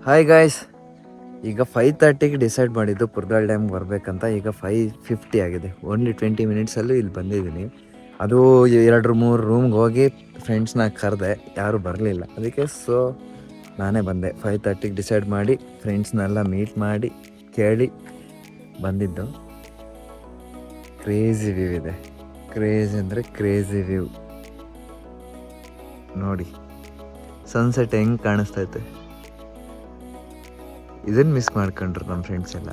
Hi guys, ಈಗ 5:30ಗೆ decide ಮಾಡಿದ್ದು ಪುರ್ದಾಳ್ ಡ್ಯಾಮ್ಗೆ ಬರಬೇಕಂತ. ಈಗ 5:50 ಆಗಿದೆ. ಓನ್ಲಿ 20 ಮಿನಿಟ್ಸಲ್ಲೂ ಇಲ್ಲಿ ಬಂದಿದ್ದೀನಿ. ಅದು 2-3 ರೂಮ್ಗೆ ಹೋಗಿ ಫ್ರೆಂಡ್ಸ್ನ ಕರೆದೆ, ಯಾರೂ ಬರಲಿಲ್ಲ. ಅದಕ್ಕೆ ನಾನೇ ಬಂದೆ. 5:30ಗೆ ಡಿಸೈಡ್ ಮಾಡಿ ಫ್ರೆಂಡ್ಸ್ನೆಲ್ಲ ಮೀಟ್ ಮಾಡಿ ಕೇಳಿ ಬಂದಿದ್ದು. ಕ್ರೇಜಿ ವ್ಯೂ ಇದೆ. ಕ್ರೇಜಿ ಅಂದರೆ ಕ್ರೇಜಿ ವ್ಯೂ ನೋಡಿ. ಸನ್ಸೆಟ್ ಹೆಂಗೆ ಕಾಣಿಸ್ತೈತೆ. ಇದನ್ನು ಮಿಸ್ ಮಾಡ್ಕೊಂಡ್ರು ನಮ್ಮ ಫ್ರೆಂಡ್ಸ್ ಎಲ್ಲ.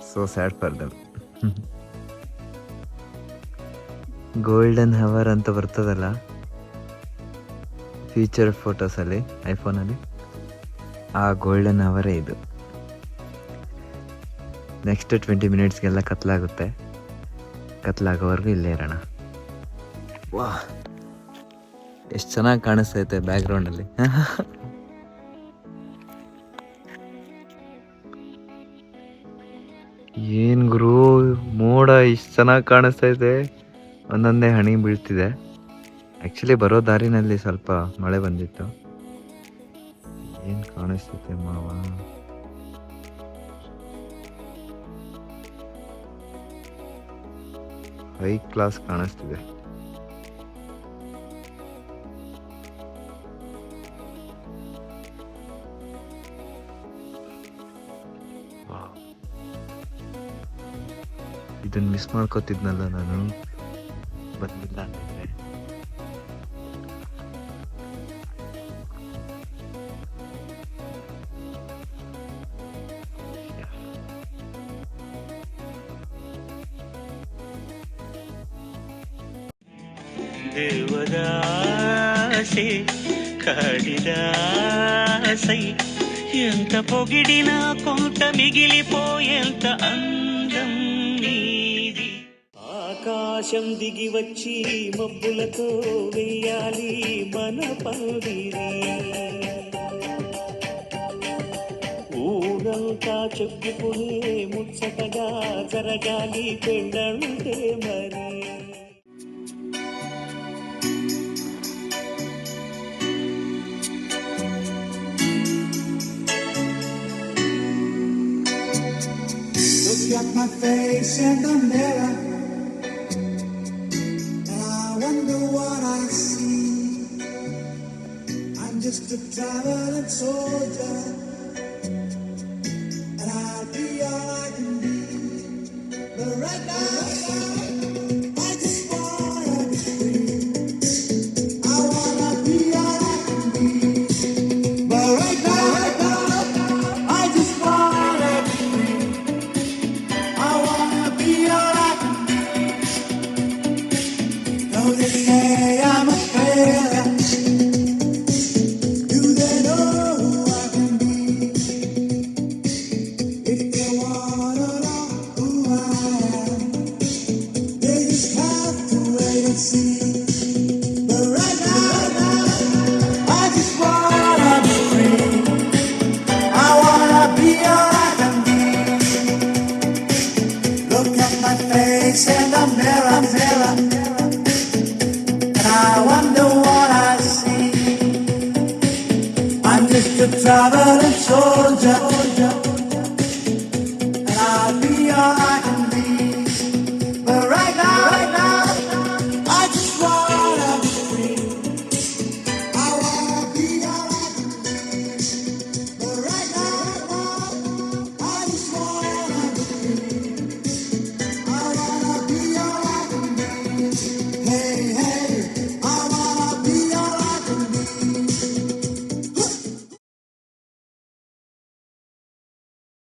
So sad for them. Golden hour ಅಂತ ಬರ್ತದಲ್ಲ ಫೀಚರ್ ಫೋಟೋಸಲ್ಲಿ, ಐಫೋನಲ್ಲಿ, ಆ ಗೋಲ್ಡನ್ ಹವರೇ ಇದು. ನೆಕ್ಸ್ಟ್ 20 ಮಿನಿಟ್ಸ್ಗೆಲ್ಲ ಕತ್ಲಾಗುತ್ತೆ. ಕತ್ಲಾಗೋವರೆಗೂ ಇಲ್ಲೇ ಇರೋಣ. ವಾ, ಎಷ್ಟು ಚೆನ್ನಾಗಿ ಕಾಣಿಸ್ತೈತೆ ಬ್ಯಾಕ್ಗ್ರೌಂಡಲ್ಲಿ. ಏನು ಗುರು, ಮೋಡ ಇಷ್ಟು ಚೆನ್ನಾಗಿ ಕಾಣಿಸ್ತೈತೆ. ಒಂದೊಂದೇ ಹನಿ ಬೀಳ್ತಿದೆ. ಆ್ಯಕ್ಚುಲಿ ಬರೋ ದಾರಿನಲ್ಲಿ ಸ್ವಲ್ಪ ಮಳೆ ಬಂದಿತ್ತು. ಏನು ಕಾಣಿಸ್ತೈತೆ ಮಾವ. ಹೈ ಕ್ಲಾಸ್ ಕಾಣಿಸ್ತಿದೆ. ಇದನ್ನು ಮಿಸ್ ಮಾಡ್ಕೋತಿದ್ನಲ್ಲ ನಾನು, ಬಂದಿಲ್ಲ ಅಂತಿದ್ರೆ. దేవదాసి కాడిదాసై ఎంత పొగిడిన కొంత మిగిలిపోయేంత అందం నీది. ఆకాశం దిగి వచ్చి మబ్బులతో వెయ్యాలి మన పందిరి. ఊరంతా చెప్పుకునే ముచ్చటగా జరగాలి పెళ్ళంటే మరి. Look at my face in the mirror, and I wonder what I see. I'm just a traveling soldier, and I'll be all I can be. But right now, I just wanna be free. I wanna be all I can be. But right now, I just wanna be free. I wanna be all I can be. Though they say I'm a failure, do they know who I can be? If they wanna know who I am, they just have to wait and see. But right now, I just wanna be free. I wanna be all I can be. Look at my face in the mirror, and I wonder what I see. I'm just a traveling soldier,